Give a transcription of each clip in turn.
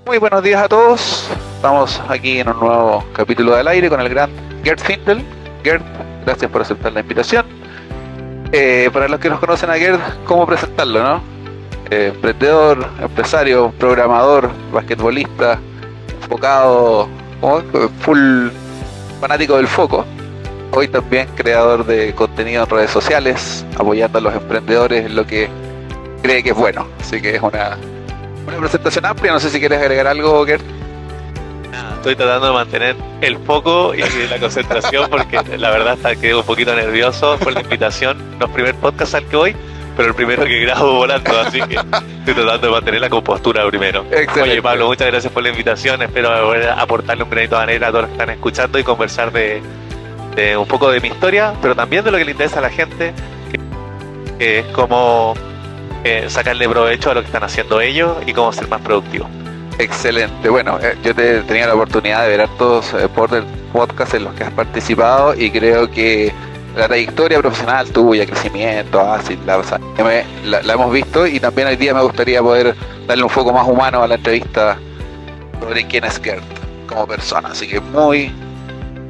Muy buenos días a todos. Estamos aquí en un nuevo capítulo del aire con el gran Gerd Findel. Gerd, gracias por aceptar la invitación. Para los que nos conocen a Gerd, ¿cómo presentarlo, no? Emprendedor, empresario, programador, basquetbolista, enfocado, full fanático del foco. Hoy también creador de contenido en redes sociales, apoyando a los emprendedores en lo que cree que es bueno. Así que es una presentación amplia. No sé si quieres agregar algo, Gerd. Estoy tratando de mantener el foco y la concentración porque la verdad quedé un poquito nervioso por la invitación. No es el primer podcast al que voy, pero el primero que grabo volando, así que estoy tratando de mantener la compostura primero. Excelente. Oye, Pablo, muchas gracias por la invitación. Espero poder aportarle un granito de arena a todos los que están escuchando y conversar de un poco de mi historia, pero también de lo que le interesa a la gente, que es cómo sacarle provecho a lo que están haciendo ellos y cómo ser más productivo. Excelente. Bueno, yo te tenía la oportunidad de ver hartos podcasts en los que has participado y creo que la trayectoria profesional tuya, crecimiento, la hemos visto, y también hoy día me gustaría poder darle un foco más humano a la entrevista sobre quién es Gerd como persona. Así que muy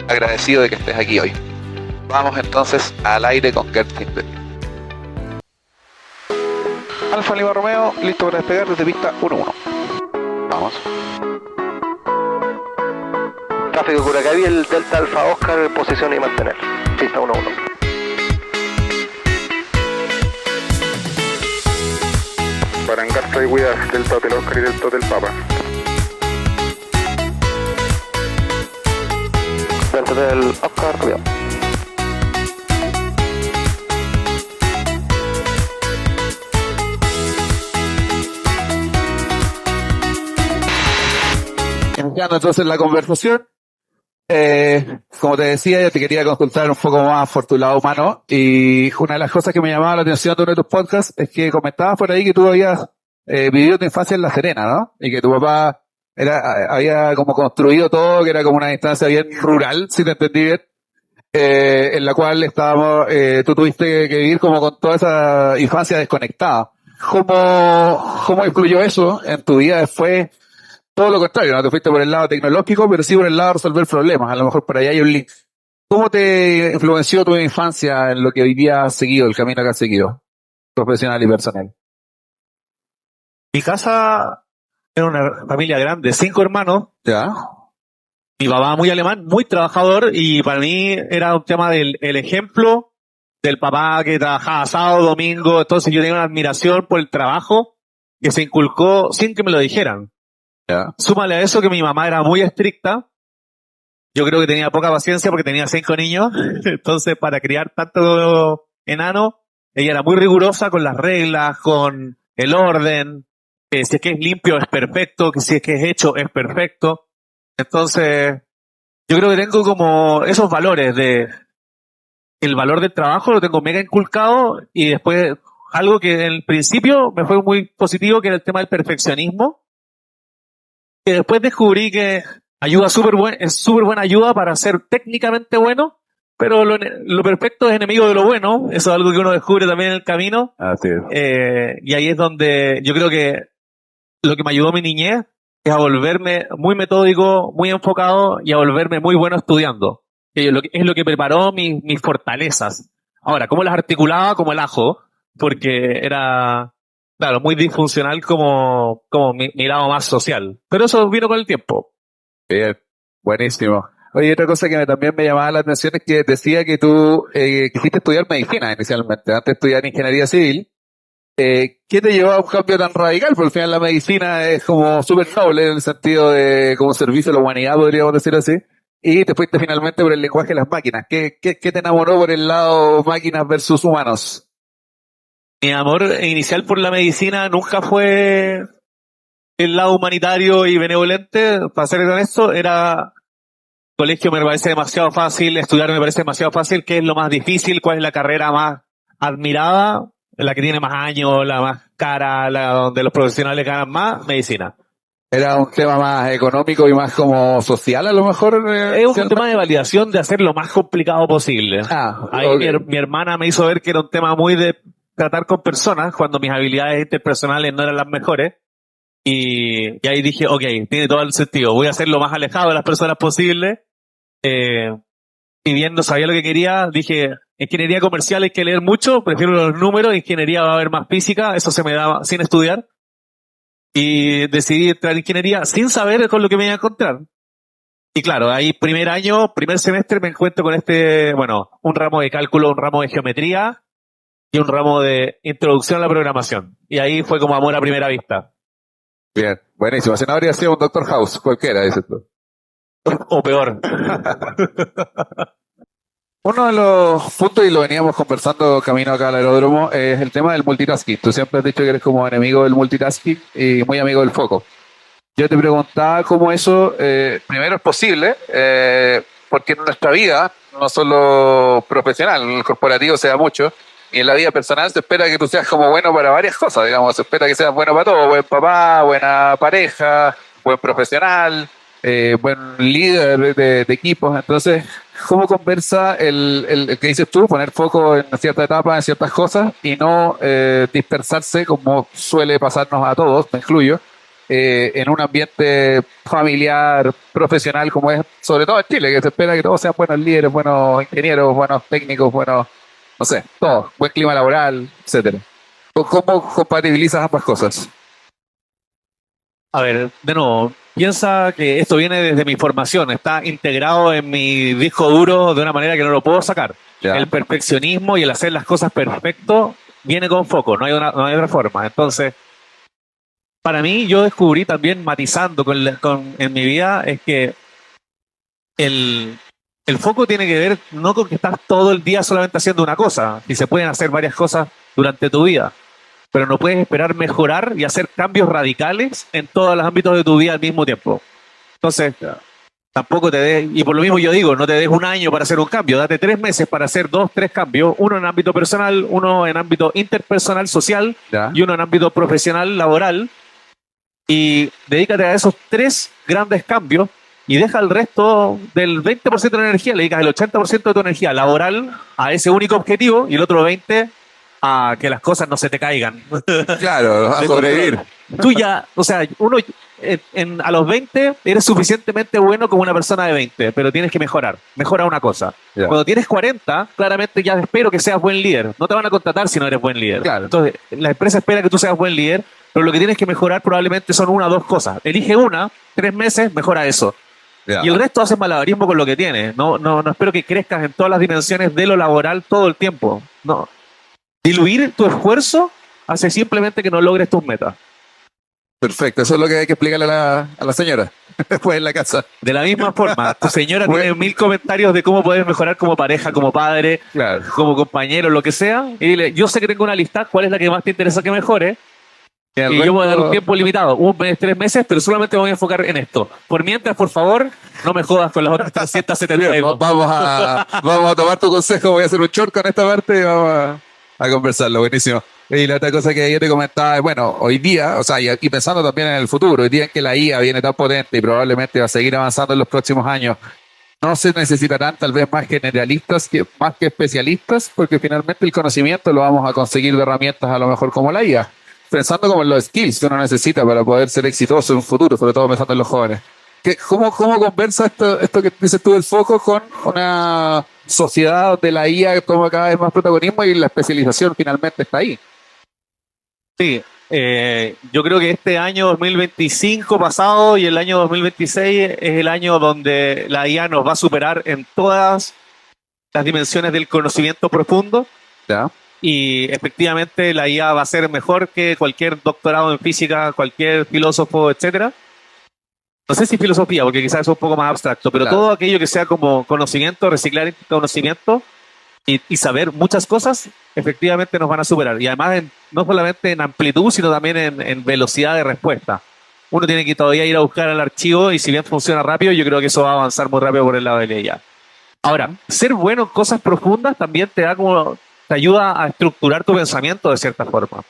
agradecido de que estés aquí hoy. Vamos entonces al aire con Gerd Findel. Alfa Lima Romeo, listo para despegar desde pista 1-1. Vamos. Tráfico Curacaví, el Delta Alfa Oscar, posición y mantener. Pista 1-1. Barangarza y Huidas, Delta Hotel Oscar y Delta Hotel Papa. Delta Hotel Oscar, cuidado. Iniciando entonces la conversación. Como te decía, yo te quería consultar un poco más por tu lado humano, y una de las cosas que me llamaba la atención de uno de tus podcasts es que comentabas por ahí que tú habías vivido tu infancia en La Serena, ¿no? Y que tu papá había como construido todo, que era como una instancia bien rural, si te entendí bien, en la cual tú tuviste que vivir como con toda esa infancia desconectada. ¿Cómo influyó eso en tu vida después? Todo lo contrario, no te fuiste por el lado tecnológico, pero sí por el lado de resolver problemas. A lo mejor por ahí hay un link. ¿Cómo te influenció tu infancia en lo que hoy día has seguido, el camino que has seguido, profesional y personal? Mi casa era una familia grande, 5 hermanos. ¿Ya? Mi papá muy alemán, muy trabajador, y para mí era un tema del el ejemplo del papá que trabajaba sábado, domingo. Entonces yo tenía una admiración por el trabajo que se inculcó sin que me lo dijeran. ¿Ya? Súmale a eso que mi mamá era muy estricta. Yo creo que tenía poca paciencia porque tenía 5 niños. Entonces, para criar tanto enano, ella era muy rigurosa con las reglas, con el orden. Que si es que es limpio es perfecto, que si es que es hecho es perfecto. Entonces, yo creo que tengo como esos valores de el valor del trabajo, lo tengo mega inculcado, y después algo que en el principio me fue muy positivo, que era el tema del perfeccionismo. Que después descubrí que es súper buena ayuda para ser técnicamente bueno, pero lo perfecto es enemigo de lo bueno. Eso es algo que uno descubre también en el camino. Así es. Y ahí es donde yo creo que lo que me ayudó mi niñez es a volverme muy metódico, muy enfocado, y a volverme muy bueno estudiando. Es lo que preparó mis fortalezas. Ahora, ¿cómo las articulaba? Como el ajo, porque era... Claro, muy disfuncional como mi lado más social. Pero eso vino con el tiempo. Bien, buenísimo. Oye, otra cosa que también me llamaba la atención es que decía que tú quisiste estudiar medicina inicialmente, antes de estudiar ingeniería civil. ¿Qué te llevó a un cambio tan radical? Porque al final la medicina es como súper noble en el sentido de como servicio a la humanidad, podríamos decir así. Y te fuiste finalmente por el lenguaje de las máquinas. ¿Qué te enamoró por el lado máquinas versus humanos? Mi amor inicial por la medicina nunca fue el lado humanitario y benevolente. Para ser honesto, era colegio me parece demasiado fácil, estudiar me parece demasiado fácil. ¿Qué es lo más difícil? ¿Cuál es la carrera más admirada? La que tiene más años, la más cara, la donde los profesionales ganan más, medicina. Era un tema más económico y más como social, a lo mejor. Es un tema de validación, de hacer lo más complicado posible. Ahí Okay. mi hermana me hizo ver que era un tema muy de tratar con personas, cuando mis habilidades interpersonales no eran las mejores. Y ahí dije, ok, tiene todo el sentido. Voy a ser lo más alejado de las personas posible. Y bien no sabía lo que quería, dije, ingeniería comercial hay que leer mucho, prefiero los números, ingeniería va a haber más física, eso se me daba sin estudiar. Y decidí entrar en ingeniería sin saber con lo que me iba a encontrar. Y claro, ahí primer semestre me encuentro con un ramo de cálculo, un ramo de geometría y un ramo de introducción a la programación. Y ahí fue como amor a primera vista. Bien, buenísimo. Si no habría sido un Doctor House, cualquiera, dices tú. O peor. Uno de los puntos, y lo veníamos conversando camino acá al aeródromo, es el tema del multitasking. Tú siempre has dicho que eres como enemigo del multitasking y muy amigo del foco. Yo te preguntaba cómo eso, primero, es posible, porque en nuestra vida, no solo profesional, en el corporativo se da mucho, y en la vida personal se espera que tú seas como bueno para varias cosas, digamos, se espera que seas bueno para todo, buen papá, buena pareja, buen profesional, buen líder de equipos. Entonces, ¿cómo conversa el que dices tú, poner foco en cierta etapa, en ciertas cosas, y no dispersarse como suele pasarnos a todos, me incluyo? En un ambiente familiar, profesional, como es, sobre todo en Chile, que se espera que todos sean buenos líderes, buenos ingenieros, buenos técnicos, buenos, no sé, todo, buen clima laboral, etcétera. ¿Cómo compatibilizas ambas cosas? A ver, de nuevo, piensa que esto viene desde mi formación, está integrado en mi disco duro de una manera que no lo puedo sacar. Ya. El perfeccionismo y el hacer las cosas perfecto viene con foco, no hay otra forma. Entonces, para mí, yo descubrí también matizando en mi vida, es que el, el foco tiene que ver no con que estás todo el día solamente haciendo una cosa, y se pueden hacer varias cosas durante tu vida, pero no puedes esperar mejorar y hacer cambios radicales en todos los ámbitos de tu vida al mismo tiempo. Entonces, tampoco te des, y por lo mismo yo digo, no te des un año para hacer un cambio, date 3 meses para hacer 2, 3 cambios, uno en ámbito personal, uno en ámbito interpersonal, social, Ya. y uno en ámbito profesional, laboral, y dedícate a esos 3 grandes cambios y deja el resto del 20% de la energía, le dedicas el 80% de tu energía laboral a ese único objetivo y el otro 20% a que las cosas no se te caigan. Claro, a sobrevivir. Tú ya, o sea, a los 20 eres suficientemente bueno como una persona de 20, pero tienes que mejorar. Mejora una cosa. Ya. Cuando tienes 40, claramente ya espero que seas buen líder. No te van a contratar si no eres buen líder. Claro. Entonces, la empresa espera que tú seas buen líder, pero lo que tienes que mejorar probablemente son 1 o 2 cosas. Elige una, 3 meses, mejora eso. Ya. Y el resto haces malabarismo con lo que tienes. No espero que crezcas en todas las dimensiones de lo laboral todo el tiempo. No. Diluir tu esfuerzo hace simplemente que no logres tus metas. Perfecto, eso es lo que hay que explicarle a la señora después en la casa. De la misma forma, tu señora Bueno. tiene 1000 comentarios de cómo puedes mejorar como pareja, como padre, Claro. como compañero, lo que sea. Y dile, yo sé que tengo una lista, ¿cuál es la que más te interesa que mejore? Y yo voy a dar un tiempo limitado, 1 mes, 3 meses, pero solamente me voy a enfocar en esto. Por mientras, por favor, no me jodas con las otras 372. Vamos a tomar tu consejo, voy a hacer un short con esta parte y vamos a conversarlo, buenísimo. Y la otra cosa que yo te comentaba es, bueno, hoy día, o sea, y pensando también en el futuro, hoy día en que la IA viene tan potente y probablemente va a seguir avanzando en los próximos años, no se necesitarán tal vez más generalistas más que especialistas, porque finalmente el conocimiento lo vamos a conseguir de herramientas a lo mejor como la IA, pensando como en los skills que uno necesita para poder ser exitoso en un futuro, sobre todo pensando en los jóvenes. ¿Cómo conversa esto que dices tú del foco con una sociedad donde la IA toma cada vez más protagonismo y la especialización finalmente está ahí? Sí, yo creo que este año 2025 pasado y el año 2026 es el año donde la IA nos va a superar en todas las dimensiones del conocimiento profundo. ¿Ya? Y efectivamente la IA va a ser mejor que cualquier doctorado en física, cualquier filósofo, etcétera. No sé si filosofía, porque quizás es un poco más abstracto, pero Claro. todo aquello que sea como conocimiento, reciclar conocimiento y saber muchas cosas, efectivamente nos van a superar. Y además, no solamente en amplitud, sino también en velocidad de respuesta. Uno tiene que todavía ir a buscar el archivo y si bien funciona rápido, yo creo que eso va a avanzar muy rápido por el lado de la IA. Ahora, ser bueno en cosas profundas también te ayuda a estructurar tu pensamiento de cierta forma.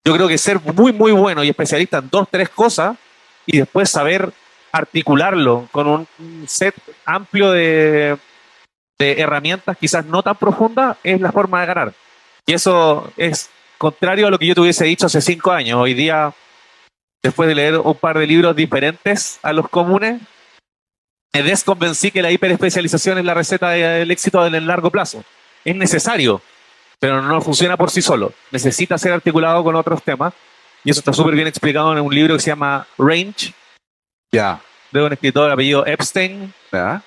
Yo creo que ser muy, muy bueno y especialista en 2, 3 cosas y después saber articularlo con un set amplio de herramientas quizás no tan profundas es la forma de ganar. Y eso es contrario a lo que yo te hubiese dicho hace 5 años. Hoy día después de leer un par de libros diferentes a los comunes, me desconvencí que la hiperespecialización es la receta del éxito en el largo plazo. Es necesario, pero no funciona por sí solo. Necesita ser articulado con otros temas. Y eso está súper bien explicado en un libro que se llama Range, Ya. de un escritor apellido Epstein. Ya.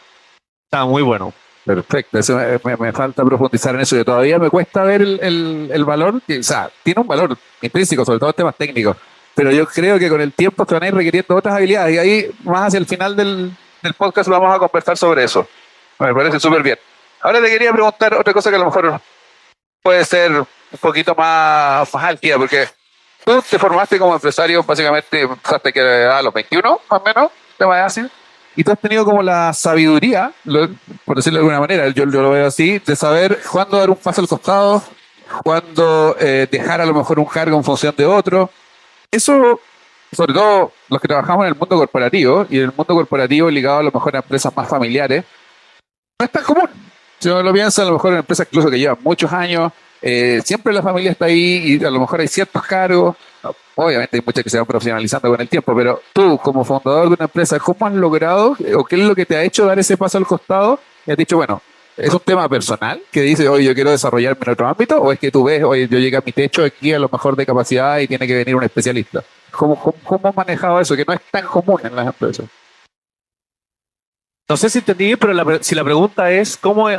Está muy bueno. Perfecto, eso me falta profundizar en eso. Yo todavía me cuesta ver el valor, o sea, tiene un valor intrínseco, sobre todo en temas técnicos, pero yo creo que con el tiempo te van a ir requiriendo otras habilidades y ahí más hacia el final del podcast vamos a conversar sobre eso. Me parece súper bien. Ahora te quería preguntar otra cosa que a lo mejor puede ser un poquito más álgida, porque tú te formaste como empresario, básicamente, empezaste que a los 21, más o menos, tema de Asia, y tú has tenido como la sabiduría, por decirlo de alguna manera, yo lo veo así, de saber cuándo dar un paso al costado, cuándo dejar a lo mejor un cargo en función de otro. Eso, sobre todo los que trabajamos en el mundo corporativo, y en el mundo corporativo ligado a lo mejor a empresas más familiares, no es tan común. Si uno lo piensa, a lo mejor en empresas incluso que llevan muchos años, siempre la familia está ahí y a lo mejor hay ciertos cargos. Obviamente hay muchas que se van profesionalizando con el tiempo, pero tú como fundador de una empresa, ¿cómo has logrado o qué es lo que te ha hecho dar ese paso al costado? Y has dicho, bueno, ¿es un tema personal que dices, oye, yo quiero desarrollarme en otro ámbito? ¿O es que tú ves, oye, yo llegué a mi techo aquí a lo mejor de capacidad y tiene que venir un especialista? ¿Cómo has manejado eso, que no es tan común en las empresas? No sé si entendí bien, pero si la pregunta es cómo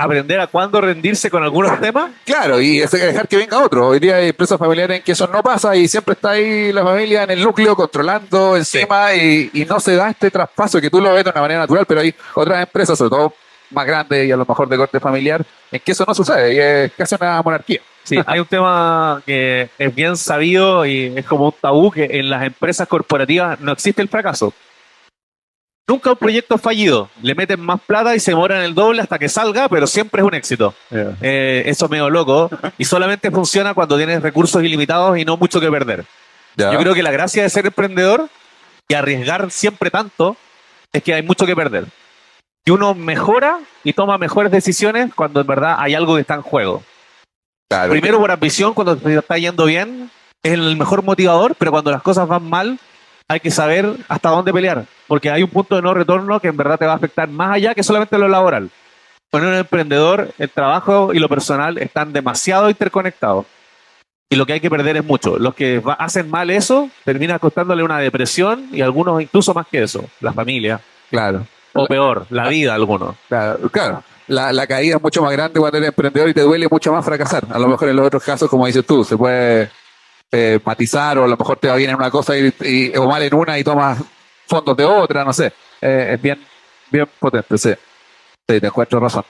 aprender a cuándo rendirse con algunos temas. Claro, y dejar que venga otro. Hoy día hay empresas familiares en que eso no pasa y siempre está ahí la familia en el núcleo controlando encima y no se da este traspaso que tú lo ves de una manera natural, pero hay otras empresas, sobre todo más grandes y a lo mejor de corte familiar, en que eso no sucede y es casi una monarquía. Sí, hay un tema que es bien sabido y es como un tabú, que en las empresas corporativas no existe el fracaso. Nunca un proyecto fallido. Le meten más plata y se demoran el doble hasta que salga, pero siempre es un éxito. Eso es medio loco. Y solamente funciona cuando tienes recursos ilimitados y no mucho que perder. Ya. Yo creo que la gracia de ser emprendedor y arriesgar siempre tanto es que hay mucho que perder. Y uno mejora y toma mejores decisiones cuando en verdad hay algo que está en juego. Claro. Primero por ambición, cuando te está yendo bien, es el mejor motivador, pero cuando las cosas van mal, hay que saber hasta dónde pelear, porque hay un punto de no retorno que en verdad te va a afectar más allá que solamente lo laboral. Con un emprendedor, el trabajo y lo personal están demasiado interconectados. Y lo que hay que perder es mucho. Los que hacen mal eso, termina costándole una depresión y algunos incluso más que eso, la familia. Claro. O peor, la vida a algunos. Claro. La caída es mucho más grande cuando eres emprendedor y te duele mucho más fracasar. A lo mejor en los otros casos, como dices tú, se puede matizar o a lo mejor te va bien en una cosa o mal en una y tomas fondos de otra, no sé. Es bien potente, sí. Sí, te encuentro razón.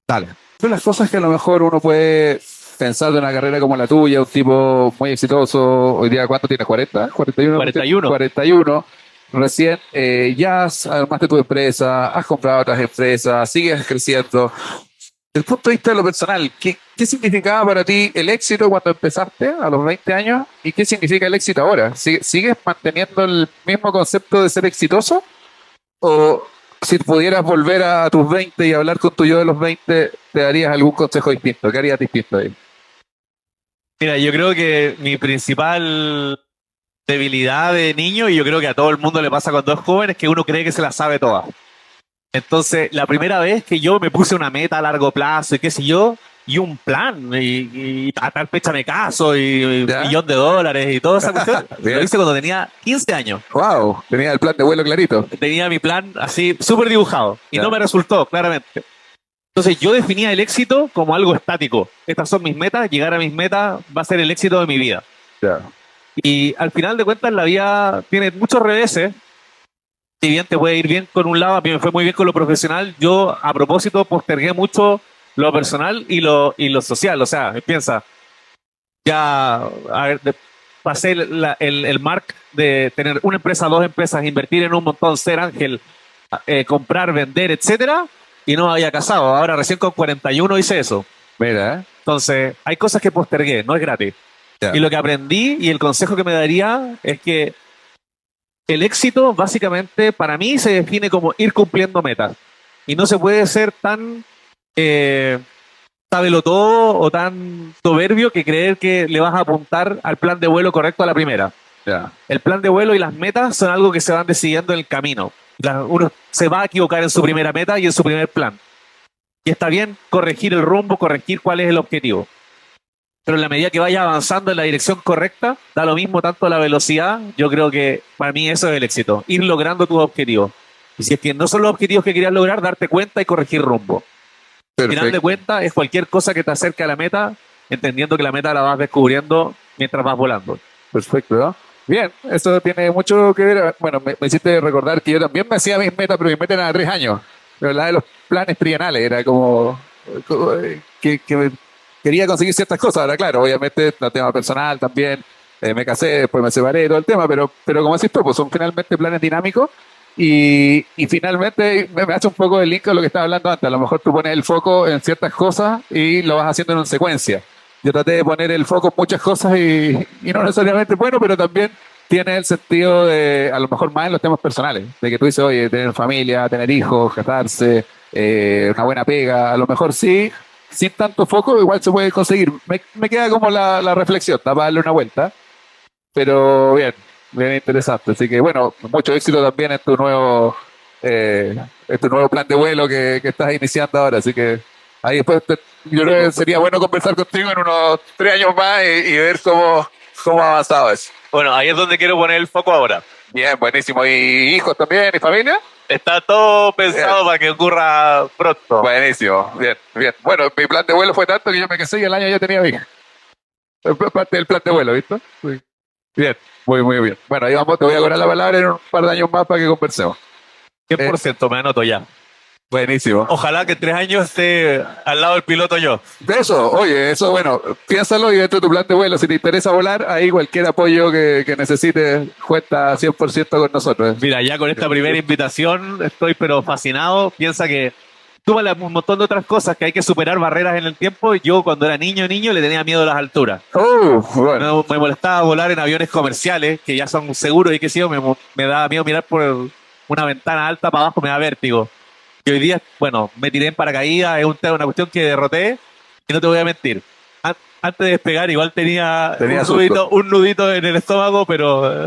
Dale. Son las cosas que a lo mejor uno puede pensar de una carrera como la tuya, un tipo muy exitoso. Hoy día, ¿cuánto tienes? ¿40? ¿41? 41. 41. Recién ya armaste tu empresa, has comprado otras empresas, sigues creciendo. Desde el punto de vista de lo personal, ¿qué significaba para ti el éxito cuando empezaste a los 20 años y qué significa el éxito ahora? ¿Sigues manteniendo el mismo concepto de ser exitoso? ¿O si pudieras volver a tus 20 y hablar con tu yo de los 20, te darías algún consejo distinto? ¿Qué harías distinto ahí? Mira, yo creo que mi principal debilidad de niño, y yo creo que a todo el mundo le pasa cuando es joven, es que uno cree que se la sabe toda. Entonces, la primera vez que yo me puse una meta a largo plazo y qué sé yo, y un plan, y a tal fecha me caso, y ¿Ya? $1.000.000 y toda esa cuestión, Bien. lo hice cuando tenía 15 años. ¡Wow! Tenía el plan de vuelo clarito. Tenía mi plan así súper dibujado y Ya. no me resultó, claramente. Entonces yo definía el éxito como algo estático. Estas son mis metas, llegar a mis metas va a ser el éxito de mi vida. Ya. Y al final de cuentas la vida tiene muchos reveses. Si bien te puede ir bien con un lado, a mí me fue muy bien con lo profesional, yo a propósito postergué mucho lo personal y lo social. O sea, piensa, ya a ver, pasé el mark de tener una empresa, dos empresas, invertir en un montón, ser ángel, comprar, vender, etcétera, y no me había casado. Ahora recién con 41 hice eso. Mira, Entonces, hay cosas que postergué, no es gratis. Ya. Y lo que aprendí y el consejo que me daría es que el éxito básicamente para mí se define como ir cumpliendo metas. Y no se puede ser tan sábelo todo o tan soberbio que creer que le vas a apuntar al plan de vuelo correcto a la primera. Ya. El plan de vuelo y las metas son algo que se van decidiendo en el camino. Uno se va a equivocar en su primera meta y en su primer plan. Y está bien corregir el rumbo, corregir cuál es el objetivo. Pero en la medida que vayas avanzando en la dirección correcta, da lo mismo tanto la velocidad. Yo creo que para mí eso es el éxito, ir logrando tus objetivos. Y si es que no son los objetivos que querías lograr, darte cuenta y corregir rumbo. Al final de cuentas, es cualquier cosa que te acerque a la meta, entendiendo que la meta la vas descubriendo mientras vas volando. Perfecto, ¿no? Bien, eso tiene mucho que ver. Bueno, me hiciste recordar que yo también me hacía mis metas, pero mis metas eran a 3 años. Pero la de los planes trienales era como que quería conseguir ciertas cosas. Ahora, claro, obviamente, el tema personal también. Me casé, después me separé, todo el tema, pero como decís tú, pues son finalmente planes dinámicos. Y finalmente me hace un poco el link con lo que estaba hablando antes. A lo mejor tú pones el foco en ciertas cosas y lo vas haciendo en una secuencia. Yo traté de poner el foco en muchas cosas y no necesariamente bueno, pero también tiene el sentido de, a lo mejor más en los temas personales, de que tú dices, oye, tener familia, tener hijos, casarse, una buena pega, a lo mejor sí, sin tanto foco, igual se puede conseguir. Me queda como la reflexión, para darle una vuelta, pero bien interesante. Así que bueno, mucho éxito también en tu nuevo plan de vuelo que estás iniciando ahora, así que ahí después yo creo que sería bueno conversar contigo en unos 3 años más y ver cómo ha avanzado eso. Bueno, ahí es donde quiero poner el foco ahora. Bien, buenísimo. ¿Y hijos también? ¿Y familia? Está todo pensado para que ocurra pronto. Buenísimo, bien. Bueno, mi plan de vuelo fue tanto que yo me casé y al año ya tenía hija. Es parte del plan de vuelo, ¿viste? Sí. Bien, muy bien. Bueno, ahí vamos, te voy a cobrar la palabra en un par de años más para que conversemos. 100% me anoto ya. Buenísimo. Ojalá que en 3 años esté al lado del piloto yo. Eso, bueno, piénsalo y dentro de tu plan de vuelo, si te interesa volar, ahí cualquier apoyo que necesites cuenta 100% con nosotros. Mira, ya con esta primera invitación estoy pero fascinado. Piensa que túmale un montón de otras cosas, que hay que superar barreras en el tiempo. Yo cuando era niño le tenía miedo a las alturas. Bueno. Me molestaba volar en aviones comerciales, que ya son seguros y que sí, me daba miedo mirar por una ventana alta para abajo, me da vértigo. Y hoy día, bueno, me tiré en paracaídas, es una cuestión que derroté, y no te voy a mentir. Antes de despegar igual tenía un nudito en el estómago, pero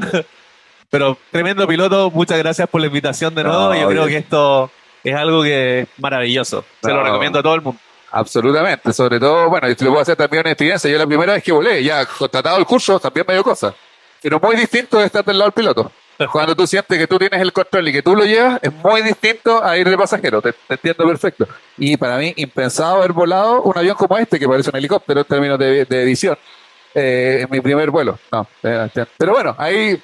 tremendo piloto. Muchas gracias por la invitación de nuevo. Yo creo que esto es algo que es maravilloso. Se lo recomiendo a todo el mundo. Absolutamente, sobre todo, bueno, y te lo puedo hacer también una experiencia. Yo la primera vez que volé, ya contratado el curso, también me dio cosas. Pero muy distinto de estar del lado del piloto. Cuando tú sientes que tú tienes el control y que tú lo llevas, es muy distinto a ir de pasajero. Te entiendo perfecto. Y para mí, impensado haber volado un avión como este, que parece un helicóptero en términos de edición, en mi primer vuelo. No, pero bueno, ahí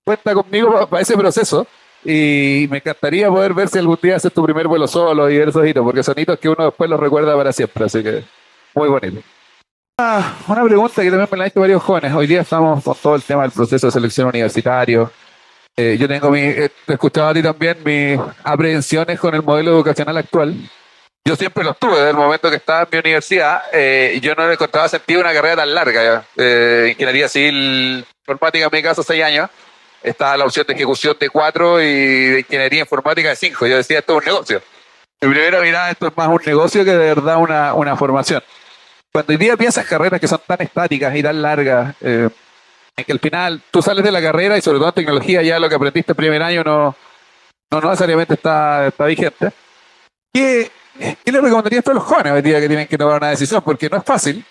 cuenta conmigo para ese proceso. Y me encantaría poder ver si algún día haces tu primer vuelo solo y ver esos hitos, porque son hitos que uno después los recuerda para siempre. Así que, muy bonito. Una pregunta que también me la han hecho varios jóvenes. Hoy día estamos con todo el tema del proceso de selección universitario. Yo tengo te he escuchado a ti también mis aprehensiones con el modelo educacional actual. Yo siempre los tuve desde el momento que estaba en mi universidad. Yo no le encontraba sentido una carrera tan larga. Ingeniería civil informática, en mi caso, 6 años. Estaba la opción de ejecución de 4 y de ingeniería informática de 5. Yo decía, esto es un negocio. De primera mirada, esto es más un negocio que de verdad una formación. Cuando hoy día piensas carreras que son tan estáticas y tan largas, en que al final tú sales de la carrera y sobre todo en tecnología ya lo que aprendiste el primer año no necesariamente está vigente. ¿Qué le recomendarías a los jóvenes hoy día que tienen que tomar una decisión? Porque no es fácil.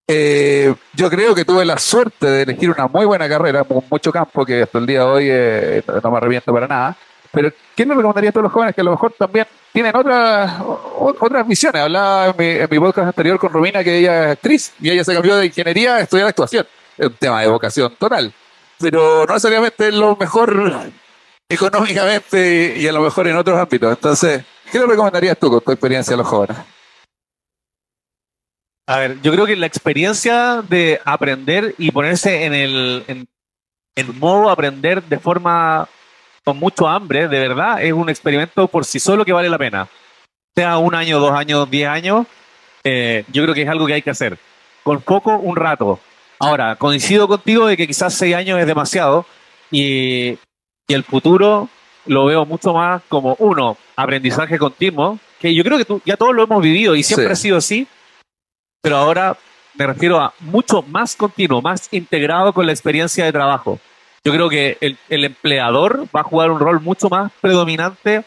Yo creo que tuve la suerte de elegir una muy buena carrera, con mucho campo, que hasta el día de hoy no me arrepiento para nada. Pero, ¿qué le recomendaría a todos los jóvenes que a lo mejor también tienen otras visiones? Hablaba en mi podcast anterior con Romina, que ella es actriz, y ella se cambió de ingeniería a estudiar actuación. Es un tema de vocación total. Pero no necesariamente es lo mejor económicamente y a lo mejor en otros ámbitos. Entonces, ¿qué le recomendarías tú con tu experiencia a los jóvenes? A ver, yo creo que la experiencia de aprender y ponerse en modo aprender de forma con mucho hambre, de verdad, es un experimento por sí solo que vale la pena. Sea 1 año, 2 años, 10 años, yo creo que es algo que hay que hacer. Con poco, un rato. Ahora, coincido contigo de que quizás 6 años es demasiado y el futuro lo veo mucho más como, aprendizaje continuo, que yo creo que ya todos lo hemos vivido y siempre ha sido así. Pero ahora me refiero a mucho más continuo, más integrado con la experiencia de trabajo. Yo creo que el empleador va a jugar un rol mucho más predominante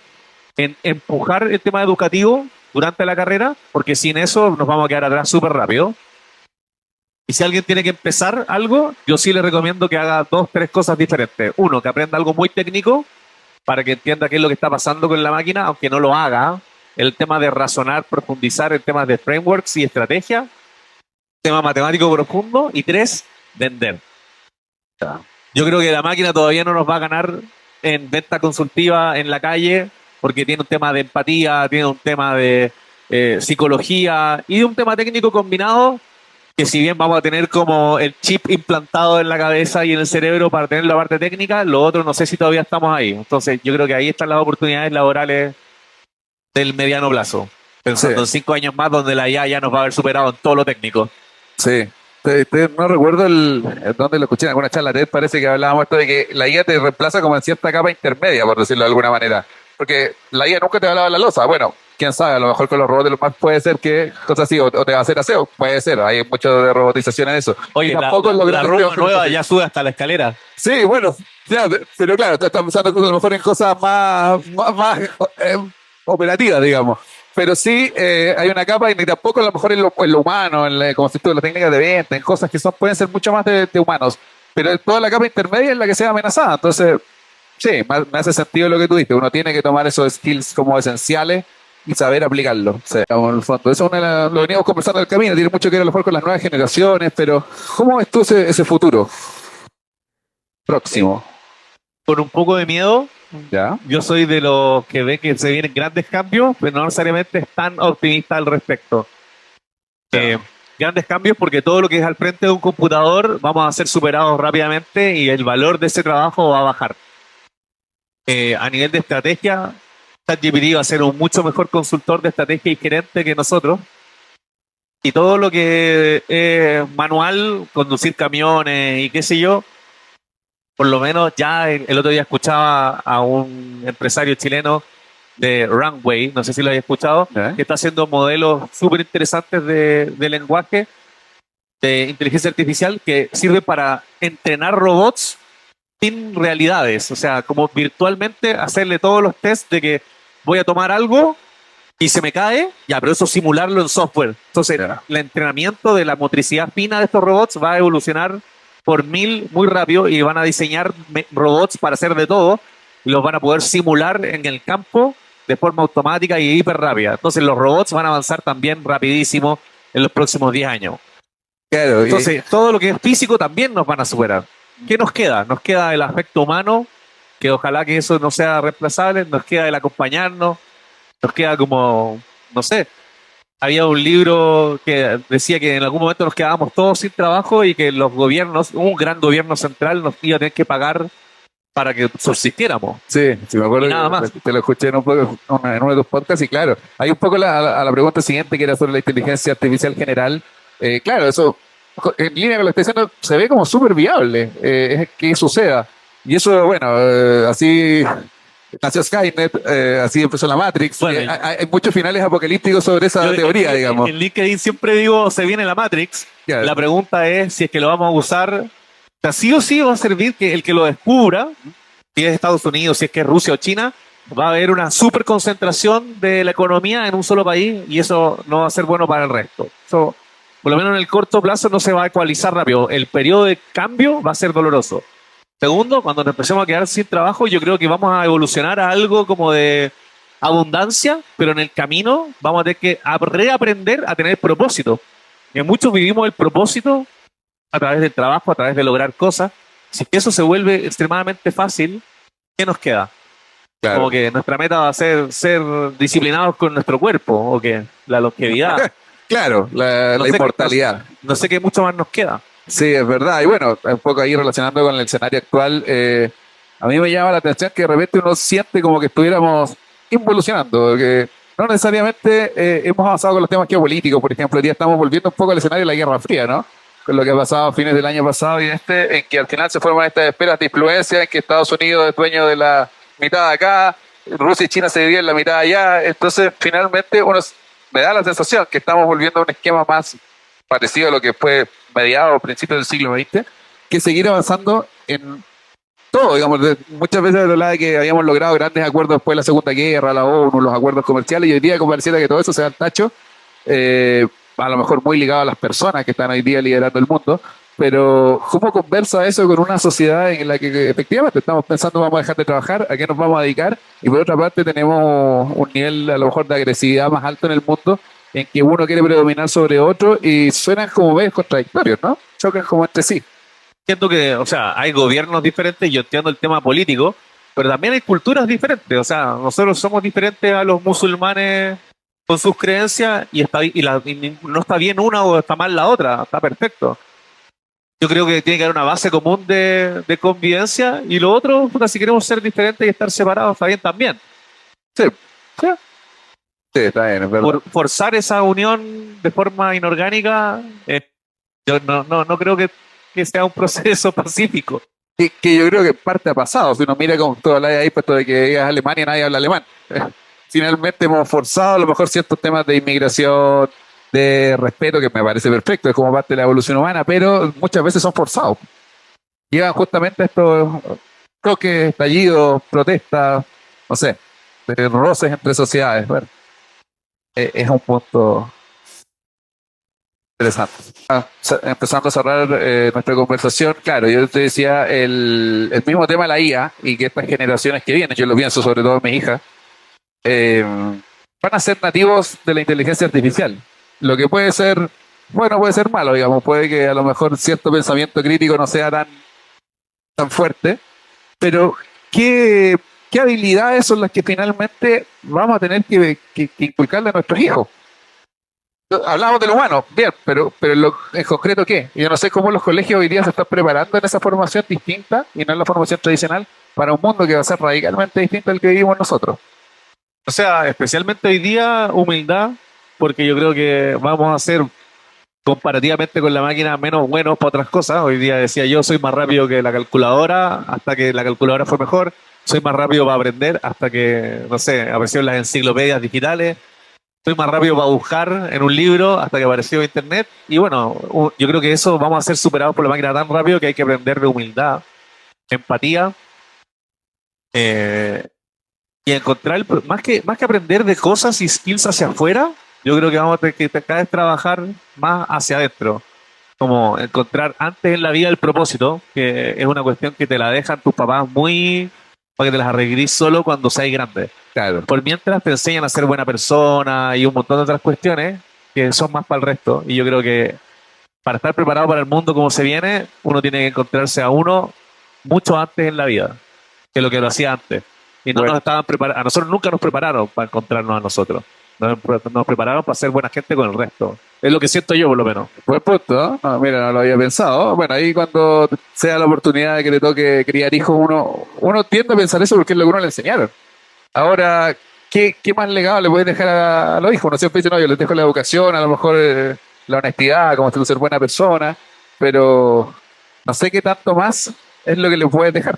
en empujar el tema educativo durante la carrera, porque sin eso nos vamos a quedar atrás súper rápido. Y si alguien tiene que empezar algo, yo sí le recomiendo que haga 2, 3 cosas diferentes. Uno, que aprenda algo muy técnico para que entienda qué es lo que está pasando con la máquina, aunque no lo haga. El tema de razonar, profundizar en temas de frameworks y estrategia. Tema matemático profundo. Y 3, vender. Yo creo que la máquina todavía no nos va a ganar en venta consultiva en la calle, porque tiene un tema de empatía, tiene un tema de psicología y un tema técnico combinado, que si bien vamos a tener como el chip implantado en la cabeza y en el cerebro para tener la parte técnica, lo otro no sé si todavía estamos ahí. Entonces yo creo que ahí están las oportunidades laborales del mediano plazo. Pensando en 5 años más, donde la IA ya nos va a haber superado en todo lo técnico. Sí. No recuerdo dónde lo escuché en alguna charla TED, parece que hablábamos esto de que la IA te reemplaza como en cierta capa intermedia, por decirlo de alguna manera. Porque la IA nunca te va a lavar la loza. Bueno, quién sabe, a lo mejor con los robots de los más puede ser que cosas así, o te va a hacer aseo, puede ser, hay mucho de robotización en eso. Oye, y tampoco la Roma nueva ya sube hasta la escalera. Sí, bueno, ya, pero claro, tú estás pensando a lo mejor en cosas más operativas, digamos. Pero sí, hay una capa y ni tampoco a lo mejor en lo humano, como si tú, en las técnicas de venta, en cosas que pueden ser mucho más de humanos. Pero toda la capa intermedia es la que sea amenazada. Entonces, sí, me hace sentido lo que tú dices. Uno tiene que tomar esos skills como esenciales y saber aplicarlo. O sea, en el fondo, eso lo veníamos conversando en el camino, tiene mucho que ver a lo mejor con las nuevas generaciones, pero ¿cómo ves tú ese futuro próximo? Con un poco de miedo. ¿Ya? Yo soy de los que ve que se vienen grandes cambios, pero no necesariamente es tan optimista al respecto. Grandes cambios porque todo lo que es al frente de un computador vamos a ser superados rápidamente y el valor de ese trabajo va a bajar. A nivel de estrategia, ChatGPT va a ser un mucho mejor consultor de estrategia y gerente que nosotros. Y todo lo que es manual, conducir camiones y qué sé yo, por lo menos ya el otro día escuchaba a un empresario chileno de Runway, no sé si lo había escuchado, que está haciendo modelos súper interesantes de lenguaje, de inteligencia artificial, que sirve para entrenar robots sin realidades, o sea, como virtualmente hacerle todos los tests de que voy a tomar algo y se me cae, ya, pero eso simularlo en software. Entonces, el entrenamiento de la motricidad fina de estos robots va a evolucionar por 1000 muy rápido y van a diseñar robots para hacer de todo y los van a poder simular en el campo de forma automática y hiper rápida. Entonces los robots van a avanzar también rapidísimo en los próximos 10 años. Claro, entonces todo lo que es físico también nos van a superar. ¿Qué nos queda? Nos queda el aspecto humano, que ojalá que eso no sea reemplazable, nos queda el acompañarnos, nos queda como, no sé, había un libro que decía que en algún momento nos quedábamos todos sin trabajo y que los gobiernos, un gran gobierno central nos iba a tener que pagar para que subsistiéramos. Sí, me acuerdo. Nada más. Te lo escuché en uno de tus podcasts y claro, hay un poco a la pregunta siguiente que era sobre la inteligencia artificial general. Claro, eso en línea con lo que estoy diciendo se ve como súper viable es que suceda. Y eso, bueno, así nació Skynet, así empezó la Matrix. Bueno, hay muchos finales apocalípticos sobre esa teoría, digamos. En LinkedIn siempre digo, se viene la Matrix. Claro. La pregunta es si es que lo vamos a usar. O sea, sí o sí va a servir que el que lo descubra, si es Estados Unidos, si es que es Rusia o China, va a haber una super concentración de la economía en un solo país y eso no va a ser bueno para el resto. Eso, por lo menos en el corto plazo, no se va a ecualizar rápido. El periodo de cambio va a ser doloroso. Segundo, cuando nos empecemos a quedar sin trabajo, yo creo que vamos a evolucionar a algo como de abundancia, pero en el camino vamos a tener que reaprender a tener propósito. Y muchos vivimos el propósito a través del trabajo, a través de lograr cosas. Si eso se vuelve extremadamente fácil, ¿qué nos queda? Claro. Como que nuestra meta va a ser disciplinados con nuestro cuerpo, o que la longevidad. Claro, la inmortalidad. No sé qué mucho más nos queda. Sí, es verdad. Y bueno, un poco ahí relacionando con el escenario actual, a mí me llama la atención que de repente uno siente como que estuviéramos involucionando, que no necesariamente hemos avanzado con los temas geopolíticos, por ejemplo, hoy día estamos volviendo un poco al escenario de la Guerra Fría, ¿no? Con lo que ha pasado a fines del año pasado y en que al final se forman estas esferas de influencia, en que Estados Unidos es dueño de la mitad de acá, Rusia y China se dividen la mitad de allá, entonces finalmente me da la sensación que estamos volviendo a un esquema más parecido a lo que fue mediados o principios del siglo XX, que seguir avanzando en todo, digamos. Muchas veces se hablaba de que habíamos logrado grandes acuerdos después de la Segunda Guerra, la ONU, los acuerdos comerciales, y hoy día como pareciera que todo eso se da al tacho, a lo mejor muy ligado a las personas que están hoy día liderando el mundo, pero ¿cómo conversa eso con una sociedad en la que efectivamente estamos pensando vamos a dejar de trabajar, a qué nos vamos a dedicar? Y por otra parte tenemos un nivel a lo mejor de agresividad más alto en el mundo, en que uno quiere predominar sobre otro y suenan como medios contradictorios, ¿no? Chocan como entre sí. Siento que, o sea, hay gobiernos diferentes, yo entiendo el tema político, pero también hay culturas diferentes. O sea, nosotros somos diferentes a los musulmanes con sus creencias y, y no está bien una o está mal la otra, está perfecto. Yo creo que tiene que haber una base común de convivencia y lo otro, puta, si queremos ser diferentes y estar separados, está bien también. Sí, sí. Sí, está bien, es verdad. Por forzar esa unión de forma inorgánica, yo no creo que sea un proceso pacífico. Que yo creo que parte ha pasado. Si uno mira como tú hablas ahí, puesto de que digas Alemania, nadie habla alemán. Finalmente hemos forzado a lo mejor ciertos temas de inmigración, de respeto, que me parece perfecto, es como parte de la evolución humana, pero muchas veces son forzados. Llegan justamente estos choques, estallidos, protestas, no sé, roces entre sociedades. Bueno, es un punto interesante. Empezando a cerrar nuestra conversación, claro, yo te decía el mismo tema de la IA y que estas generaciones que vienen, yo lo pienso sobre todo en mis hijas, van a ser nativos de la inteligencia artificial. Lo que puede ser bueno, puede ser malo, digamos, puede que a lo mejor cierto pensamiento crítico no sea tan fuerte, pero ¿qué habilidades son las que finalmente vamos a tener que inculcarle a nuestros hijos? Hablamos de lo humano, bien, pero en concreto, ¿qué? Yo no sé cómo los colegios hoy día se están preparando en esa formación distinta y no en la formación tradicional para un mundo que va a ser radicalmente distinto al que vivimos nosotros. O sea, especialmente hoy día, humildad, porque yo creo que vamos a ser comparativamente con la máquina menos buenos para otras cosas. Hoy día decía yo, soy más rápido que la calculadora, hasta que la calculadora fue mejor. Soy más rápido para aprender, hasta que, no sé, aparecieron las enciclopedias digitales. Soy más rápido para buscar en un libro, hasta que apareció internet. Y bueno, yo creo que eso vamos a ser superados por la máquina tan rápido que hay que aprender de humildad, empatía, y encontrar, más que aprender de cosas y skills hacia afuera, yo creo que vamos a tener que cada vez trabajar más hacia adentro. Como encontrar antes en la vida el propósito, que es una cuestión que te la dejan tus papás muy para que te las arregles solo cuando seas grande. Claro. Por mientras te enseñan a ser buena persona y un montón de otras cuestiones que son más para el resto. Y yo creo que para estar preparado para el mundo como se viene, uno tiene que encontrarse a uno mucho antes en la vida que lo hacía antes. Y no Bueno. nos estaban preparando, a nosotros nunca nos prepararon para encontrarnos a nosotros. Nos prepararon para ser buena gente con el resto. Es lo que siento yo, por lo menos. Buen punto, ¿no? No, mira, no lo había pensado. Bueno, ahí cuando sea la oportunidad de que le toque criar hijos, uno tiende a pensar eso porque es lo que uno le enseñaron. Ahora, ¿qué más legado le puedes dejar a los hijos? Uno siempre dice, no, yo les dejo la educación, a lo mejor la honestidad, como ser buena persona, pero no sé qué tanto más es lo que les puedes dejar.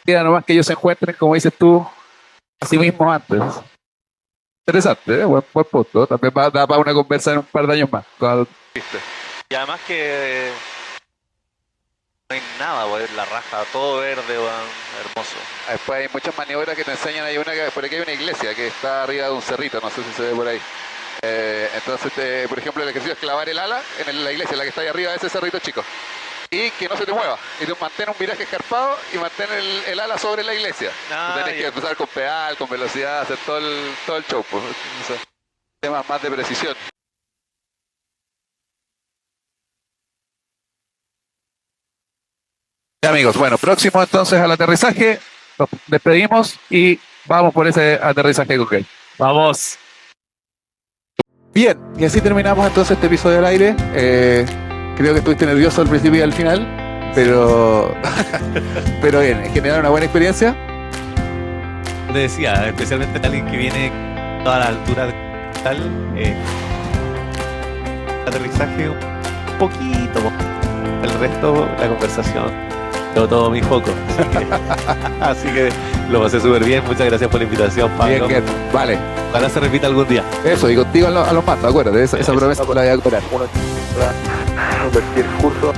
Queda nomás que ellos se encuentren, como dices tú, a sí mismos antes. Interesante, buen punto. También da para una conversa en un par de años más. Y además que no hay nada, weón, la raja, todo verde, weón, hermoso. Después hay muchas maniobras que te enseñan. Hay una que por aquí hay una iglesia que está arriba de un cerrito, no sé si se ve por ahí. Entonces, por ejemplo, el ejercicio es clavar el ala en la iglesia, la que está ahí arriba de ese cerrito chico. Y que no se te mueva. Y tú mantén un viraje escarpado y mantén el ala sobre la iglesia. Tienes que empezar con pedal, con velocidad, hacer todo el show. Pues. O sea, temas más de precisión. Ya, amigos, bueno, próximo entonces al aterrizaje. Nos despedimos y vamos por ese aterrizaje con Google. Vamos. Bien, y así terminamos entonces este episodio al aire. Creo que estuviste nervioso al principio y al final, pero bien, en general una buena experiencia. Te decía, especialmente alguien que viene a la altura de tal, aterrizaje un poquito, el resto, la conversación, todo mi foco. Así que Lo pasé súper bien, muchas gracias por la invitación, Pablo. Bien, vale. Ojalá se repita algún día. Eso, y contigo a los mandos, acuérdate, esa promesa la voy a cobrar. Uno para cualquier curso.